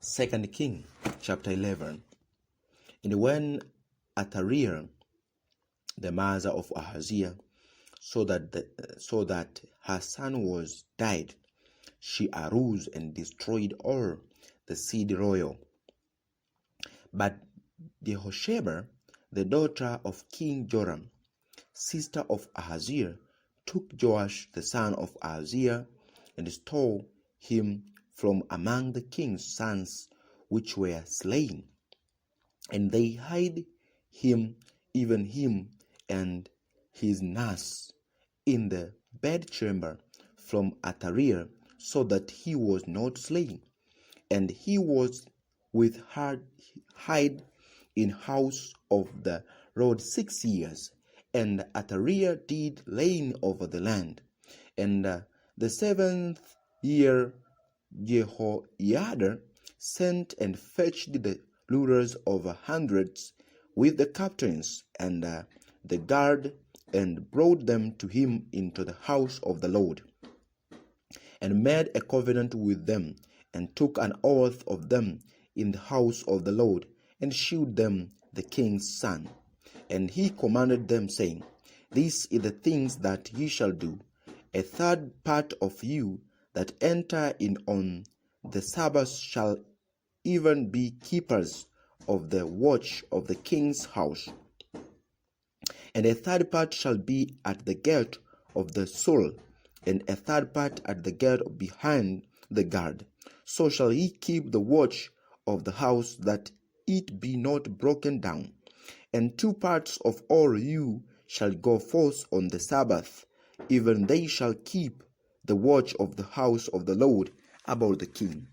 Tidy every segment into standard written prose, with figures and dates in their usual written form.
2 King chapter 11. And when Athaliah, the mother of Ahaziah, saw that her son was died, she arose and destroyed all the seed royal. But Jehosheba, the daughter of King Joram, sister of Ahaziah, took Joash the son of Ahaziah and stole him from among the king's sons which were slain. And they hid him, even him and his nurse, in the bedchamber from Athaliah, so that he was not slain. And he was with her hid in house of the Lord 6 years. And Athaliah did reign over the land. And the 7th year Jehoiada sent and fetched the rulers of hundreds with the captains and the guard, and brought them to him into the house of the Lord, and made a covenant with them, and took an oath of them in the house of the Lord, and shewed them the king's son. And he commanded them, saying, These are the things that ye shall do. A third part of you that enter in on the Sabbath shall even be keepers of the watch of the king's house. And a third part shall be at the gate of the soul, and a third part at the gate behind the guard. So shall ye keep the watch of the house, that it be not broken down. And 2 parts of all you shall go forth on the Sabbath, even they shall keep the watch of the house of the Lord about the king.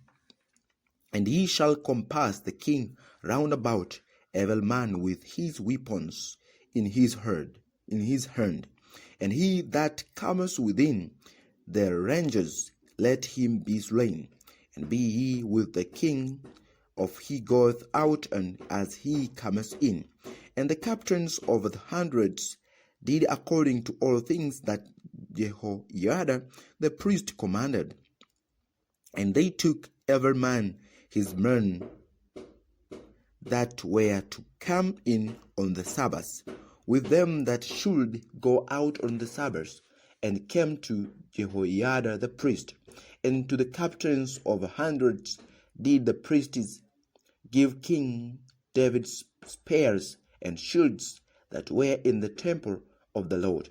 And he shall compass the king round about, every man with his weapons in his hand. And he that cometh within the ranges, let him be slain. And be ye with the king, of he goeth out, and as he cometh in. And the captains of the hundreds did according to all things that Jehoiada the priest commanded. And they took every man his men that were to come in on the Sabbath, with them that should go out on the Sabbath, and came to Jehoiada the priest. And to the captains of hundreds did the priests give King David spears and shields that were in the temple of the Lord.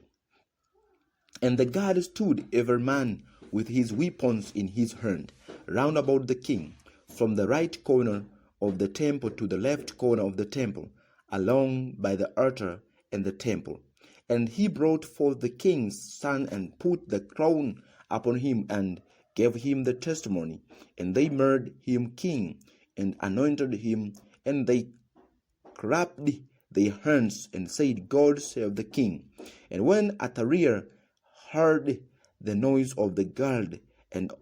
And the guard stood every man with his weapons in his hand, round about the king, from the right corner of the temple to the left corner of the temple, along by the altar and the temple. And he brought forth the king's son, and put the crown upon him, and gave him the testimony. And they made him king, and anointed him, and they clapped their hands, and said, God save the king. And when Athaliah heard the noise of the guard and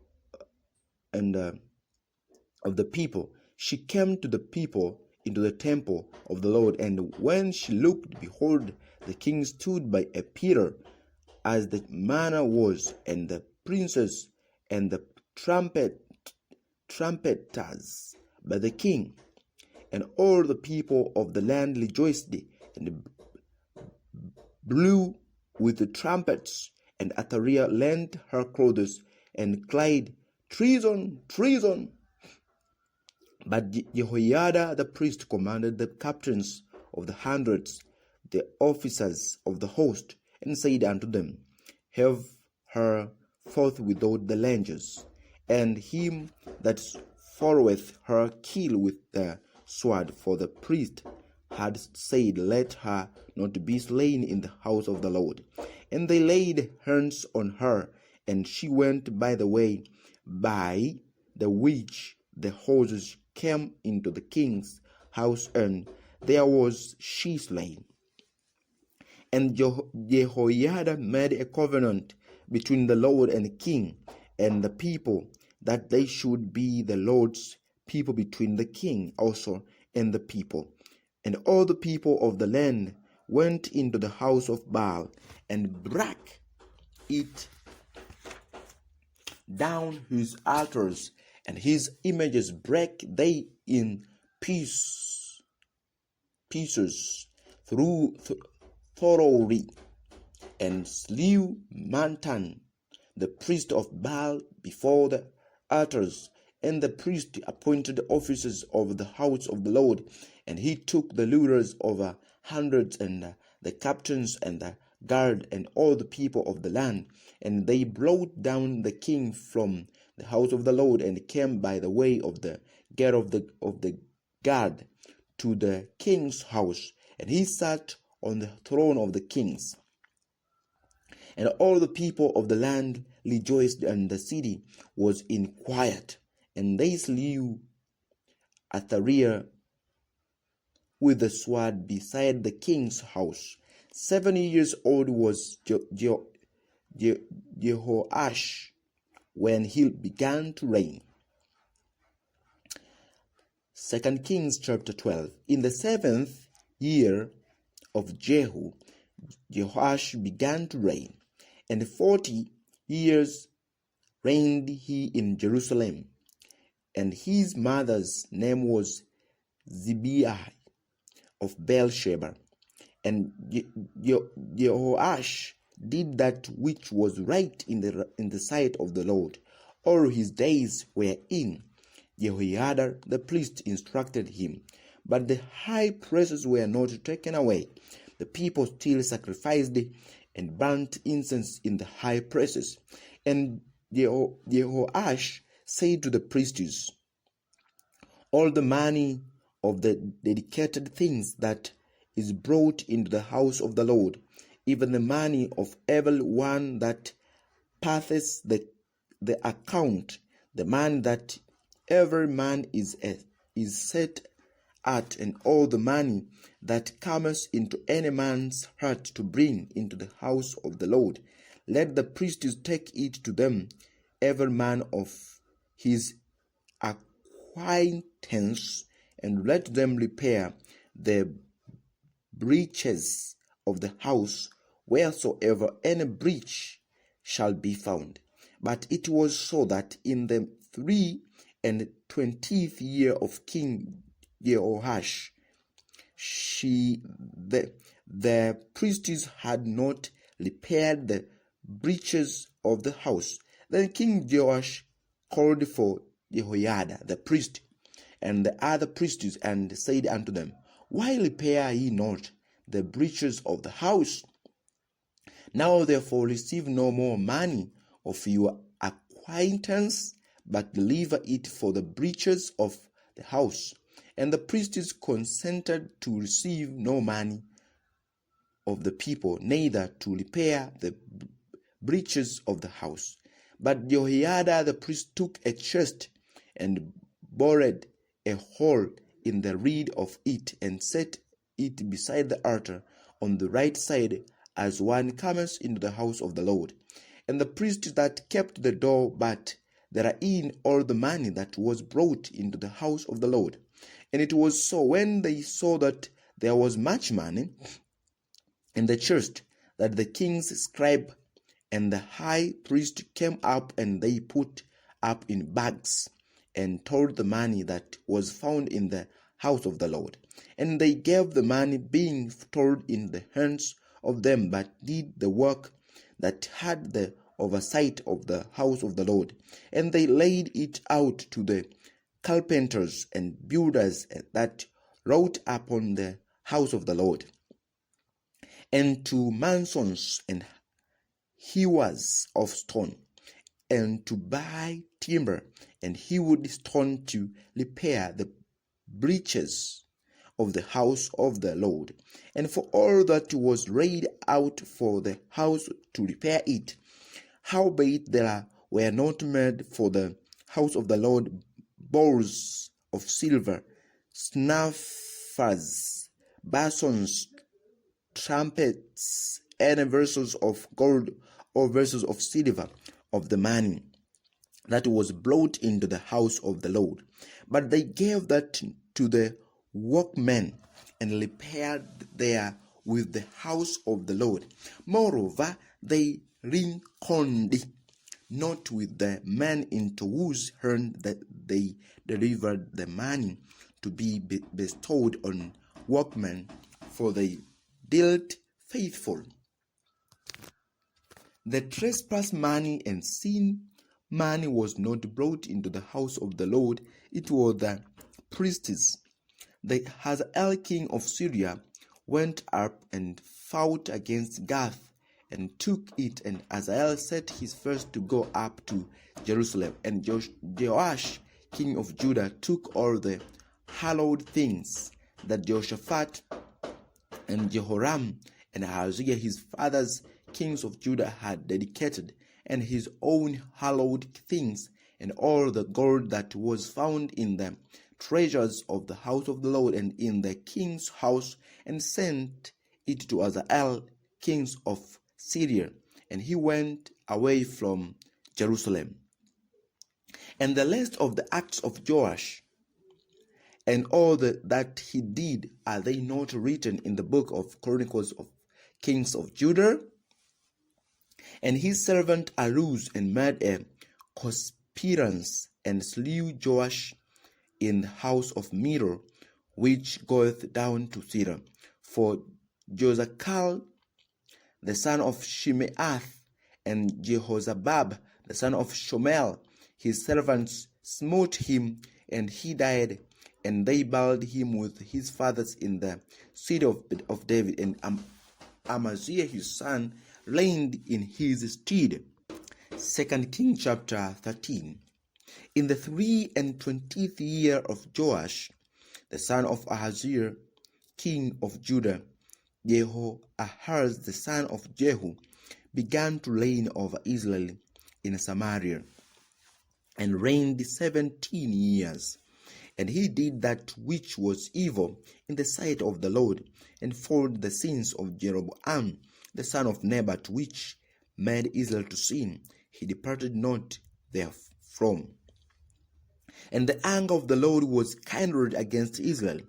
of the people, she came to the people into the temple of the Lord. And when she looked, behold, the king stood by a pillar, as the manner was, and the princes and the trumpeters by the king. And all the people of the land rejoiced, and blew with the trumpets. And Athaliah rent her clothes, and cried, Treason, treason! But Jehoiada the priest commanded the captains of the hundreds, the officers of the host, and said unto them, Have her forth without the ranges, and him that followeth her kill with the sword. For the priest had said, Let her not be slain in the house of the Lord. And they laid hands on her, and she went by the way by the which the horses came into the king's house, and there was she slain. And Jehoiada made a covenant between the Lord and the king and the people, that they should be the Lord's people between the king also and the people. And all the people of the land went into the house of Baal, and brake it down his altars, and his images brake they in pieces thoroughly, and slew Matan, the priest of Baal, before the altars. And the priest appointed officers of the house of the Lord, and he took the rulers over hundreds, and the captains, and the guard, and all the people of the land. And they brought down the king from the house of the Lord, and came by the way of the gate of the guard to the king's house, and he sat on the throne of the kings. And all the people of the land rejoiced, and the city was in quiet. And they slew Athaliah with the sword beside the king's house. 7 years old was Jehoash when he began to reign. 2 Kings chapter 12. In the 7th year of Jehu, Jehoash began to reign, and 40 years reigned he in Jerusalem. And his mother's name was Zibiah of Beersheba. And Jehoash did that which was right in the sight of the Lord all his days wherein Jehoiada the priest instructed him. But the high places were not taken away. The people still sacrificed and burnt incense in the high places. And Jehoash said to the priests, all the money of the dedicated things that is brought into the house of the Lord, even the money of every one that passeth the account, the man that every man is set at, and all the money that cometh into any man's heart to bring into the house of the Lord, let the priests take it to them, every man of his acquaintance, and let them repair the breaches of the house, wheresoever any breach shall be found. But it was so that in the 23rd year of King Jehoash, the priests had not repaired the breaches of the house. Then King Joash called for Jehoiada the priest and the other priests, and said unto them, why repair ye not the breaches of the house? Now therefore receive no more money of your acquaintance, but deliver it for the breaches of the house. And the priests consented to receive no money of the people, neither to repair the breaches of the house. But Jehoiada the priest took a chest, and bored a hole in the reed of it, and set it beside the altar on the right side, as one cometh into the house of the Lord. And the priests that kept the door, but therein all the money that was brought into the house of the Lord. And it was so, when they saw that there was much money in the chest, that the king's scribe and the high priest came up, and they put up in bags, and told the money that was found in the house of the Lord. And they gave the money, being told, in the hands of them that did the work, that had the oversight of the house of the Lord. And they laid it out to the carpenters and builders that wrought upon the house of the Lord, and to masons and hewers of stone, and to buy timber and hewed stone to repair the breaches of the house of the Lord, and for all that was laid out for the house to repair it. Howbeit there were not made for the house of the Lord bowls of silver, snuffers, basons, trumpets, and vessels of gold or vessels of silver of the money that was brought into the house of the Lord. But they gave that to the workmen, and repaired there with the house of the Lord. Moreover, they reckoned not with the men into whose hand that they delivered the money to be bestowed on workmen, for they dealt faithful. The trespass money and sin money was not brought into the house of the Lord, it was the priests. The Hazael king of Syria went up and fought against Gath and took it, and Hazael set his face to go up to Jerusalem. And Joash king of Judah took all the hallowed things that Jehoshaphat and Jehoram and Ahaziah his fathers kings of Judah had dedicated, and his own hallowed things, and all the gold that was found in the treasures of the house of the Lord and in the king's house, and sent it to Hazael king of Syria, and he went away from Jerusalem. And the rest of the acts of Joash and all that he did, are they not written in the book of Chronicles of Kings of Judah? And his servant arose and made a conspiracy and slew Joash in the house of Miro, which goeth down to Syria. For Jozachal the son of Shimeath and Jehozabad the son of Shomel his servants smote him, and he died, and they buried him with his fathers in the city of David, and Amaziah his son reigned in his stead. 2 Kings chapter 13. In the 23rd year of Joash, the son of Ahaziah, king of Judah, Jehoahaz the son of Jehu began to reign over Israel in Samaria, and reigned 17 years. And he did that which was evil in the sight of the Lord, and followed the sins of Jeroboam the son of Nebat, which made Israel to sin. He departed not therefrom. And the anger of the Lord was kindled against Israel,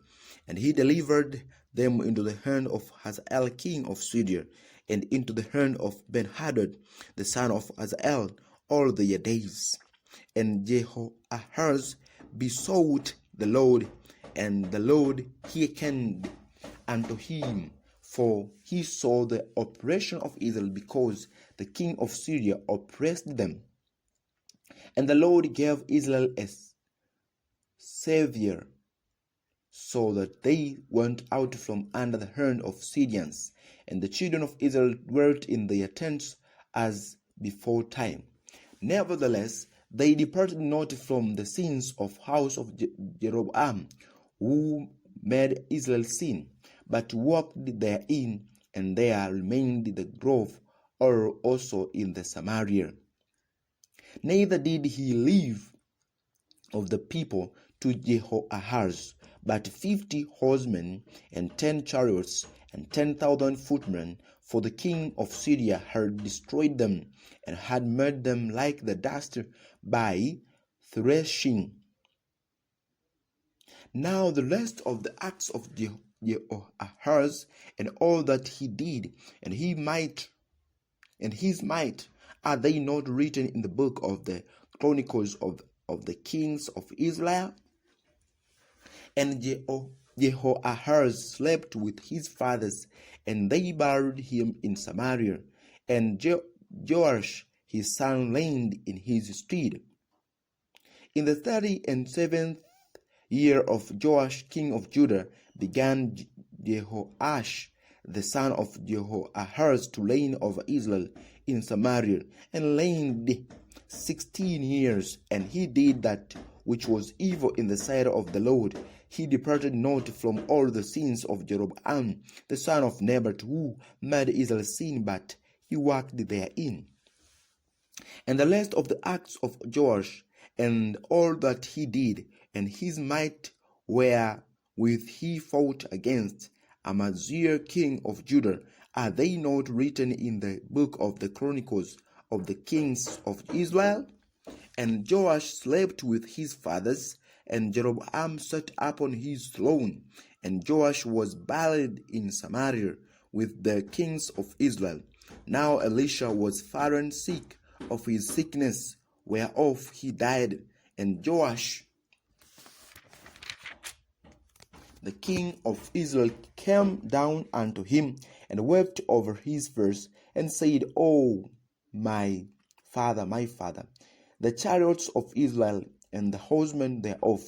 and he delivered them into the hand of Hazael king of Syria, and into the hand of Ben-Hadad the son of Hazael all their days. And Jehoahaz besought the Lord, and the Lord hearkened unto him, for he saw the oppression of Israel, because the king of Syria oppressed them. And the Lord gave Israel a savior, so that they went out from under the hand of Syrians, and the children of Israel dwelt in their tents as before time. Nevertheless, they departed not from the sins of house of Jeroboam, who made Israel sin, but walked therein, and there remained the grove, or also in the Samaria. Neither did he leave of the people to Jehoahaz, but 50 horsemen, and 10 chariots, and 10,000 footmen, for the king of Syria had destroyed them, and had made them like the dust by threshing. Now the rest of the acts of Jehoahaz, and all that he did, and his might, are they not written in the book of the Chronicles of the kings of Israel? And Jehoahaz slept with his fathers, and they buried him in Samaria, and Joash his son reigned in his stead. In the 37th year of Joash king of Judah began Jehoash the son of Jehoahaz to reign over Israel in Samaria, and reigned 16 years. And he did that which was evil in the sight of the Lord. He departed not from all the sins of Jeroboam the son of Nebat, who made Israel sin, but he walked therein. And the rest of the acts of Joash, and all that he did, and his might, wherewith he fought against Amaziah king of Judah, are they not written in the book of the Chronicles of the kings of Israel? And Joash slept with his fathers, and Jeroboam sat upon his throne, and Joash was buried in Samaria with the kings of Israel. Now Elisha was fallen sick of his sickness, whereof he died. And Joash, the king of Israel, came down unto him, and wept over his face, and said, O my father, the chariots of Israel, and the horsemen thereof.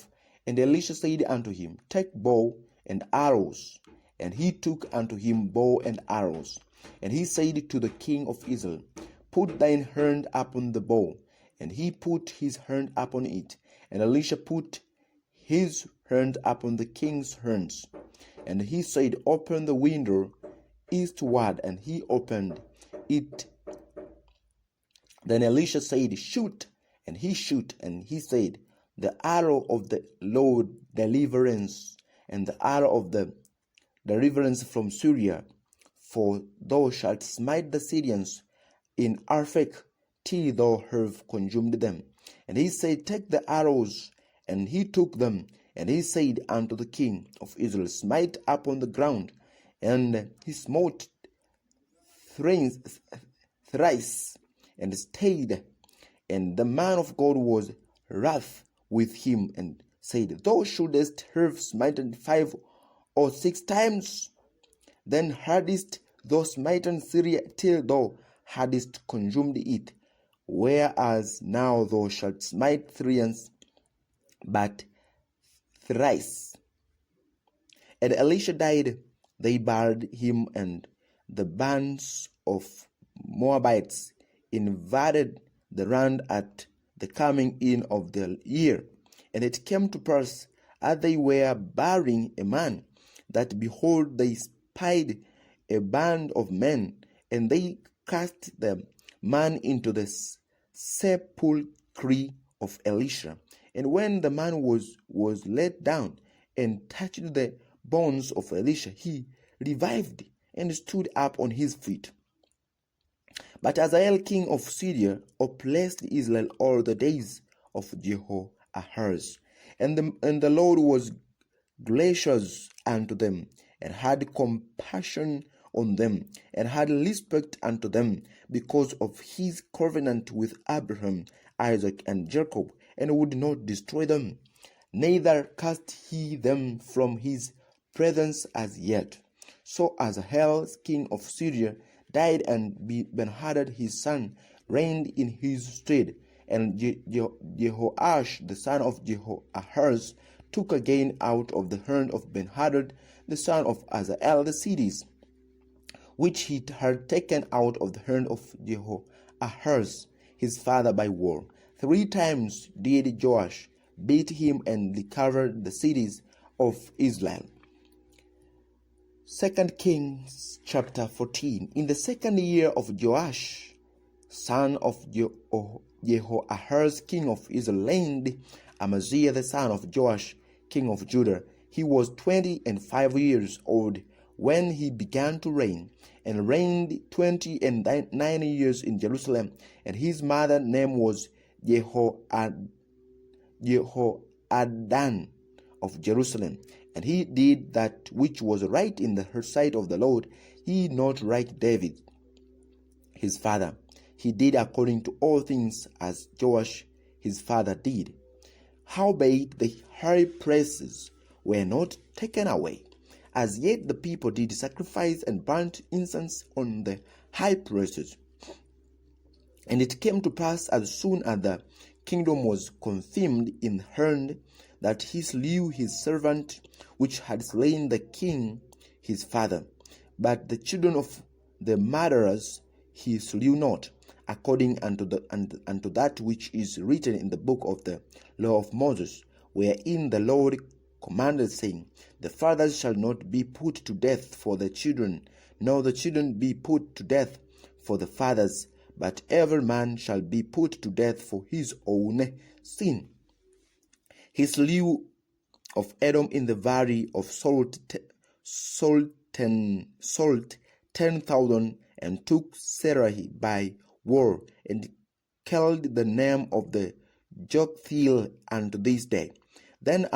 And Elisha said unto him, Take bow and arrows. And he took unto him bow and arrows. And he said to the king of Israel, Put thine hand upon the bow. And he put his hand upon it. And Elisha put his hand upon the king's hands. And he said, Open the window eastward. And he opened it. Then Elisha said, Shoot. And he shoot. And he said, The arrow of the Lord deliverance, and the arrow of the deliverance from Syria. For thou shalt smite the Syrians in Aphek, till thou have consumed them. And he said, Take the arrows. And he took them. And he said unto the king of Israel, Smite upon the ground. And he smote thrice, and stayed. And the man of God was wrath with him, and said, Thou shouldest have smitten 5 or 6 times. Then hadst thou smitten Syria till thou hadst consumed it. Whereas now thou shalt smite thrice, but thrice. And Elisha died. They buried him, and the bands of Moabites invaded the land at the coming in of the year. And it came to pass, as they were burying a man, that behold, they spied a band of men, and they cast the man into the sepulchre of Elisha. And when the man was laid down and touched the bones of Elisha, he revived and stood up on his feet. But Hazael king of Syria oppressed Israel all the days of Jehoahaz. And the Lord was gracious unto them, and had compassion on them, and had respect unto them, because of his covenant with Abraham, Isaac, and Jacob, and would not destroy them. Neither cast he them from his presence as yet. So Hazael king of Syria died, and Ben-Hadad his son reigned in his stead. And Jehoash the son of Jehoahaz took again out of the hand of Ben-Hadad the son of Hazael the cities which he had taken out of the hand of Jehoahaz his father by war. 3 times did Joash beat him and recovered the cities of Israel. 2 Kings chapter 14. In the 2nd year of Joash, son of Jehoahaz king of Israel, reigned Amaziah the son of Joash king of Judah. He was 25 years old when he began to reign, and reigned 29 years in Jerusalem. And his mother's name was Jehoaddan of Jerusalem. And he did that which was right in the sight of the Lord. He not like David his father. He did according to all things as Joash his father did. Howbeit the high places were not taken away. As yet the people did sacrifice and burnt incense on the high places. And it came to pass, as soon as the kingdom was confirmed in hand, that he slew his servant which had slain the king his father. But the children of the murderers he slew not, according unto that which is written in the book of the law of Moses, wherein the Lord commanded, saying, The fathers shall not be put to death for the children, nor the children be put to death for the fathers, but every man shall be put to death for his own sin. He slew of Edom in the valley of Salt 10,000, and took Serahi by war, and killed the name of the Joktheel unto this day. Then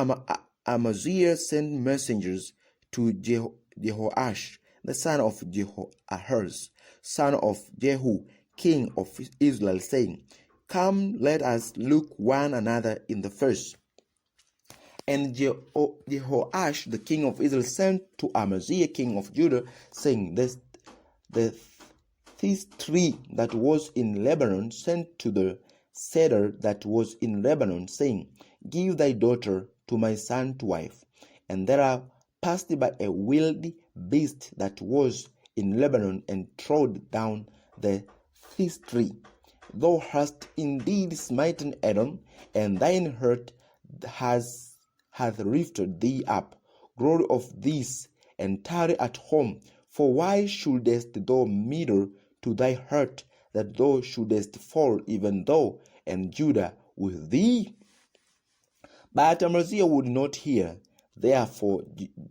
Amaziah sent messengers to Jehoash, the son of Jehoahaz, son of Jehu, king of Israel, saying, Come, let us look one another in the face. And Jehoash, the king of Israel, sent to Amaziah, king of Judah, saying, This tree that was in Lebanon sent to the cedar that was in Lebanon, saying, Give thy daughter to my son to wife. And there passed by a wild beast that was in Lebanon, and trod down the fig tree. Thou hast indeed smitten Edom, and thine heart hath lifted thee up. Glory of this, and tarry at home. For why shouldest thou meddle to thy heart, that thou shouldest fall, even thou and Judah with thee? But Amaziah would not hear. Therefore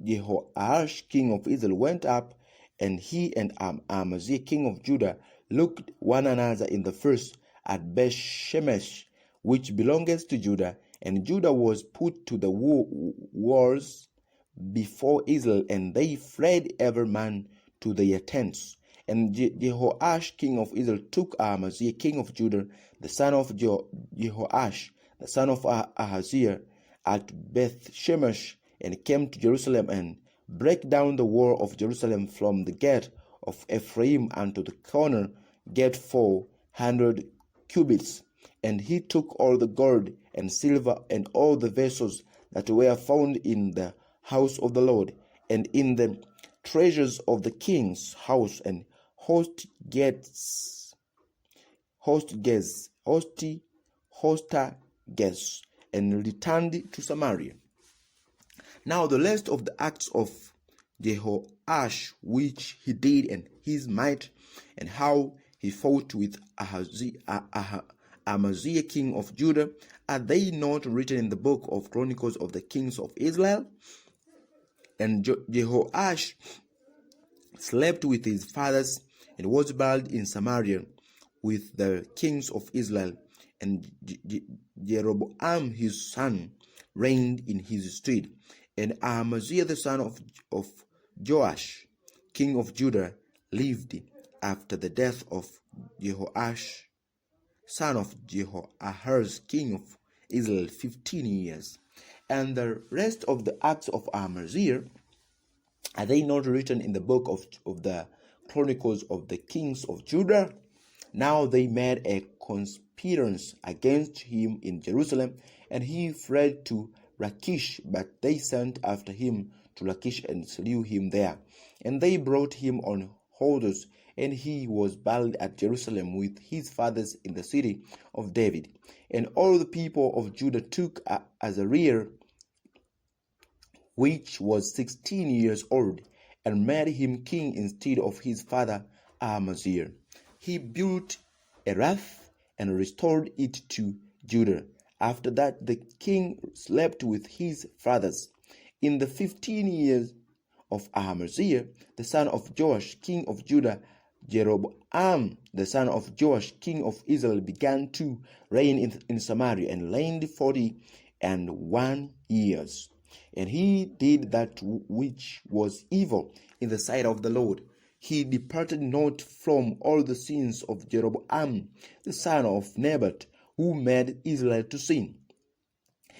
Jehoash king of Israel went up, and he and Amaziah king of Judah looked one another in the face at Beth-shemesh, which belongeth to Judah. And Judah was put to the wars before Israel, and they fled every man to their tents. And Jehoash king of Israel took Amaziah king of Judah, the son of Jehoash, the son of Ahaziah, at Beth-shemesh, and came to Jerusalem, and brake down the wall of Jerusalem from the gate of Ephraim unto the corner gate 400 cubits. And he took all the gold and silver and all the vessels that were found in the house of the Lord, and in the treasures of the king's house, and hosta gates, and returned to Samaria. Now the rest of the acts of Jehoash, which he did, and his might, and how he fought with Amaziah king of Judah, are they not written in the book of Chronicles of the kings of Israel? And Jehoash slept with his fathers, and was buried in Samaria with the kings of Israel. And Jeroboam his son reigned in his stead. And Amaziah the son of Joash king of Judah lived after the death of Jehoash son of Jehoahaz king of Israel 15 years. And the rest of the acts of Amaziah, are they not written in the book of the Chronicles of the kings of Judah? Now they made a conspiracy against him in Jerusalem, and he fled to Lachish, but they sent after him to Lachish and slew him there. And they brought him on horses, and he was buried at Jerusalem with his fathers in the city of David. And all the people of Judah took Azariah, which was 16 years old, and made him king instead of his father Amaziah. He built a raft and restored it to Judah. After that the king slept with his fathers. In the 15 years of Amaziah, the son of Joash, king of Judah, Jeroboam, the son of Joash, king of Israel, began to reign in Samaria, and reigned 41 years. And he did that which was evil in the sight of the Lord. He departed not from all the sins of Jeroboam, the son of Nebat, who made Israel to sin.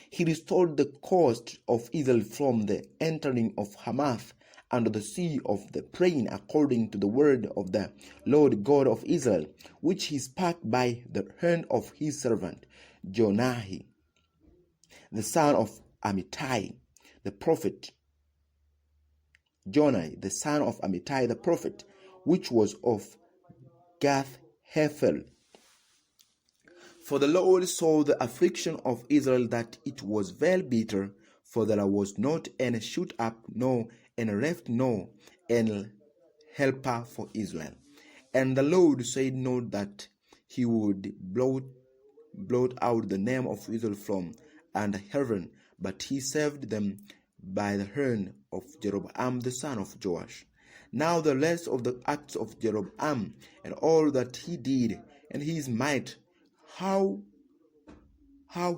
He restored the coast of Israel from the entering of Hamath under the sea of the plain, according to the word of the Lord God of Israel, which he spake by the hand of his servant Jonah, the son of Amittai, the prophet. Jonah, the son of Amittai the prophet, which was of Gath-Hefer. For the Lord saw the affliction of Israel, that it was very bitter, for there was not any shoot up, nor any left, nor any helper for Israel. And the Lord said not that he would blot out the name of Israel from under heaven, but he saved them by the hand of Jeroboam the son of Joash. Now the rest of the acts of Jeroboam, and all that he did, and his might, how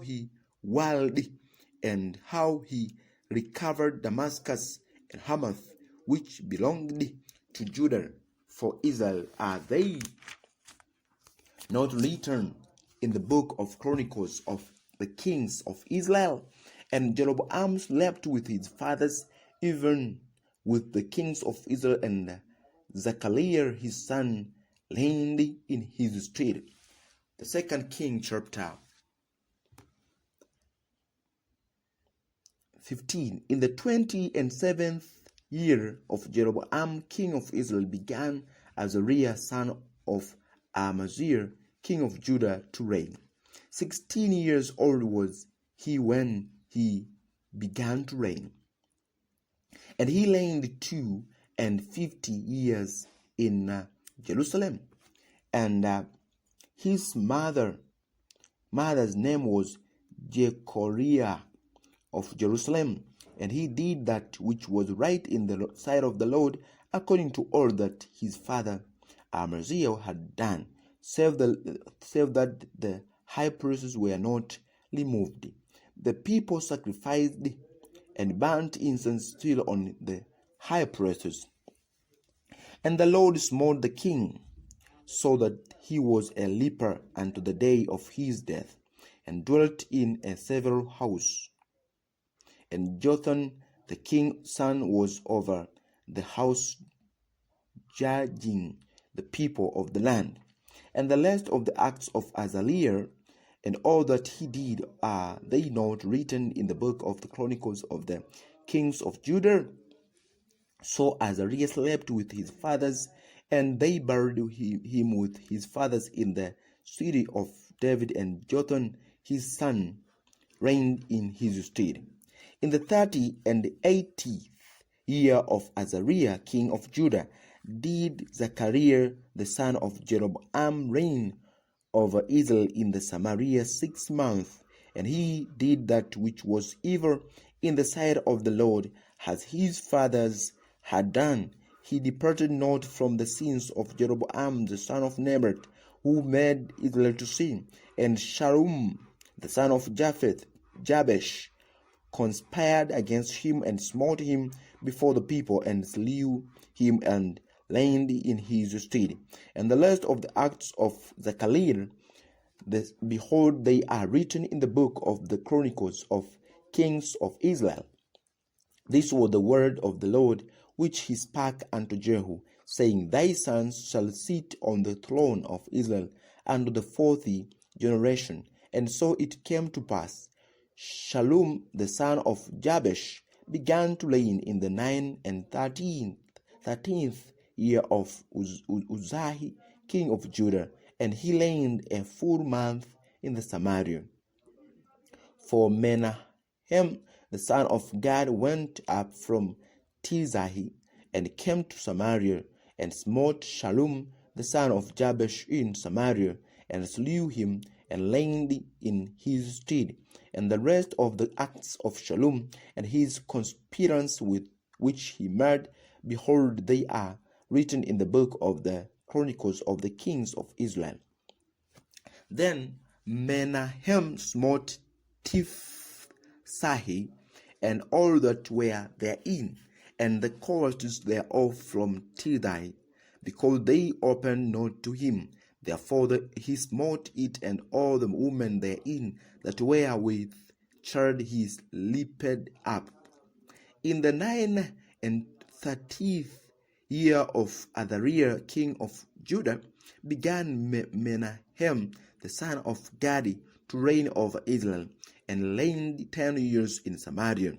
he wild, and how he recovered Damascus and Hamath, which belonged to Judah, for Israel, are they not written in the book of Chronicles of the kings of Israel. And Jeroboam slept with his fathers, even with the kings of Israel, and Zechariah his son reigned in his stead. The second King chapter 15. In the 27th year of Jeroboam king of Israel began Azariah son of Amaziah king of Judah to reign. 16 years old was he when he began to reign, and he reigned 52 years in Jerusalem. And his mother's name was Jechariah of Jerusalem, and he did that which was right in the sight of the Lord, according to all that his father Amaziah had done, save that the high priests were not removed. The people sacrificed and burnt incense still on the high priests. And the Lord smote the king, so that he was a leper unto the day of his death, and dwelt in a several house. And Jotham the king's son was over the house, judging the people of the land. And the rest of the acts of Azariah, and all that he did, are they not written in the book of the Chronicles of the kings of Judah? So Azariah slept with his fathers, and they buried him with his fathers in the city of David, and Jotham his son reigned in his stead. In the 80th year of Azariah king of Judah did Zechariah the son of Jeroboam reign over Israel in the Samaria 6 months, and he did that which was evil in the sight of the Lord, as his fathers had done. He departed not from the sins of Jeroboam the son of Nebat, who made Israel to sin. And Shallum the son of Jabesh conspired against him, and smote him before the people, and slew him, and reigned in his stead. And the rest of the acts of Zechariah, behold, they are written in the book of the Chronicles of kings of Israel. This was the word of the Lord, which he spake unto Jehu, saying, Thy sons shall sit on the throne of Israel unto the 40th generation. And so it came to pass, Shallum the son of Jabesh began to reign in the 9th and 13th year of Uzziah king of Judah, and he reigned a full month in the Samaria. For Menahem the son of Gad went up from Tirzah, and came to Samaria, and smote Shallum the son of Jabesh in Samaria, and slew him, and reigned in his stead. And the rest of the acts of Shallum, and his conspirations with which he made, behold, they are written in the book of the Chronicles of the kings of Israel. Then Menahem smote Tifsah, and all that were therein, and the coasts thereof from Tirzah, because they opened not to him. Therefore he smote it, and all the women therein that were with child he leaped up. In the 9th and 30th year of Azariah king of Judah began Menahem the son of Gadi to reign over Israel, and reigned 10 years in Samaria.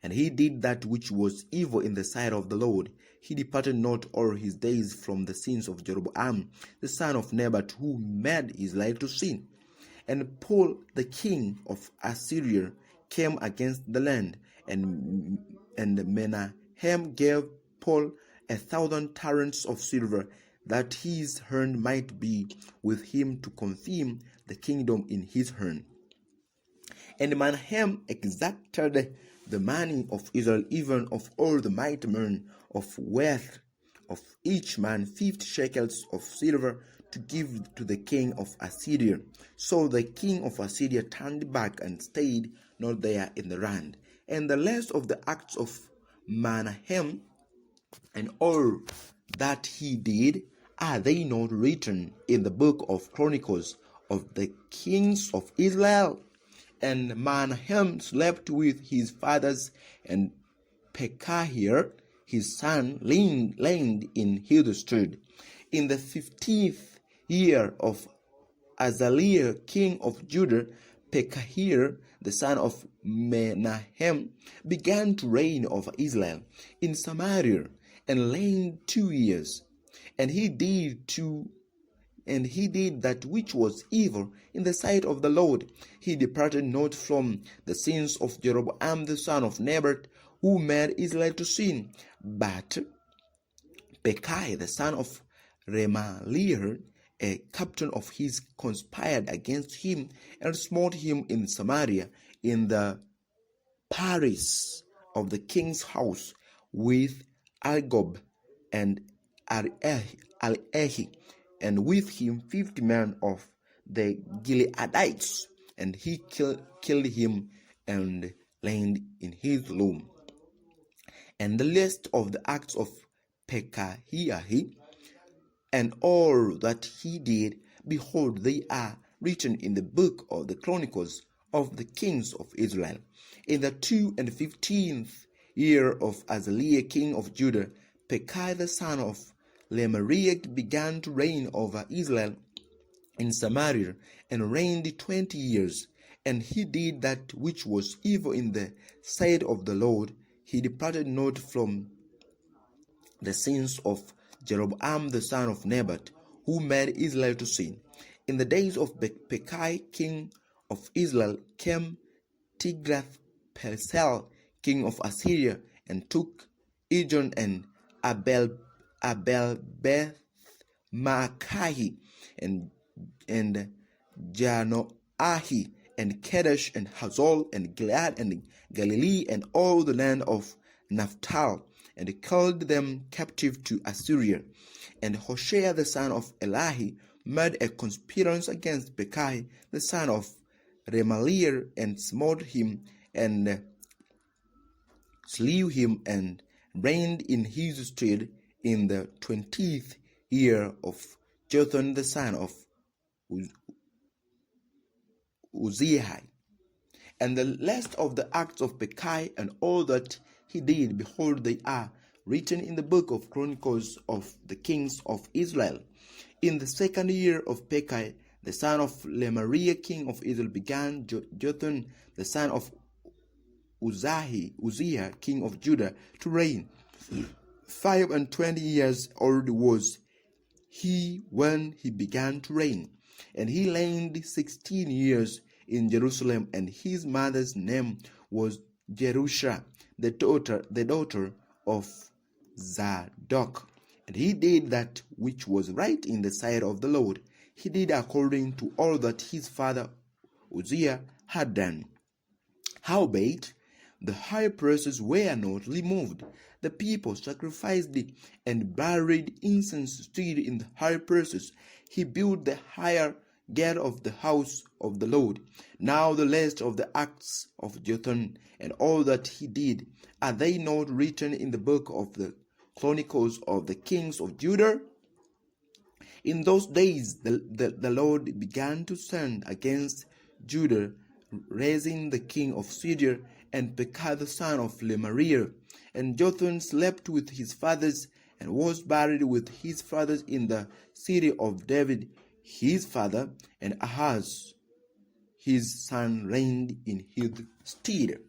And he did that which was evil in the sight of the Lord. He departed not all his days from the sins of Jeroboam the son of Nebat, who made Israel to sin. And Paul the king of Assyria came against the land, and Menahem gave Paul 1,000 talents of silver, that his hand might be with him to confirm the kingdom in his hand. And Menahem exacted the money of Israel, even of all the mighty men of wealth, of each man 50 shekels of silver, to give to the king of Assyria. So the king of Assyria turned back and stayed not there in the land. And the rest of the acts of Menahem, and all that he did, Are they not written in the book of Chronicles of the kings of Israel? And Manahem slept with his fathers, and Pekahia his son reigned in his stead. In the 15th year of Azaliah king of Judah, Pekahia the son of Menahem began to reign over Israel in Samaria, and reigned 2 years. And he did that which was evil in the sight of the Lord. He departed not from the sins of Jeroboam the son of Nebat, who made Israel to sin. But Pekah the son of Remaliah, a captain of his, conspired against him, and smote him in Samaria, in the palace of the king's house, with Argob and Al-Ehi, and with him 50 men of the Gileadites, and he killed him and reigned in his room. And the list of the acts of Pekahiah, and all that he did, behold, they are written in the book of the Chronicles of the kings of Israel. In the 15th year of Azaliah king of Judah, Pekah the son of Lemariah began to reign over Israel in Samaria, and reigned 20 years. And he did that which was evil in the sight of the Lord. He departed not from the sins of Jeroboam the son of Nebat, who made Israel to sin. In the days of Pekah king of Israel came Tiglath-Pileser king of Assyria, and took Ijon and Abel-Beth-Maachah and Janoahi and Kedesh and Hazol and Gilead and Galilee and all the land of Naphtali, and called them captive to Assyria. And Hoshea the son of Elahi made a conspiracy against Pekah the son of Remaliah, and smote him and slew him, and reigned in his stead in the 20th year of Jotham the son of Uzziah. And the list of the acts of Pekah and all that he did, behold, they are written in the book of Chronicles of the kings of Israel. In the 2nd year of Pekah the son of Lemariah king of Israel began Jotham the son of Uzziah king of Judah to reign. 25 years old was he when he began to reign, and he reigned 16 years in Jerusalem. And his mother's name was Jerusha, the daughter of Zadok. And he did that which was right in the sight of the Lord. He did according to all that his father Uzziah had done. Howbeit, the high places were not removed. The people sacrificed and buried incense still in the high places. He built the higher gate of the house of the Lord. Now the rest of the acts of Jotham and all that he did, are they not written in the book of the Chronicles of the kings of Judah? In those days the Lord began to send against Judah, raising the king of Syria and Pekah the son of Lemariah. And Jotham slept with his fathers, and was buried with his fathers in the city of David his father, and Ahaz his son reigned in his stead.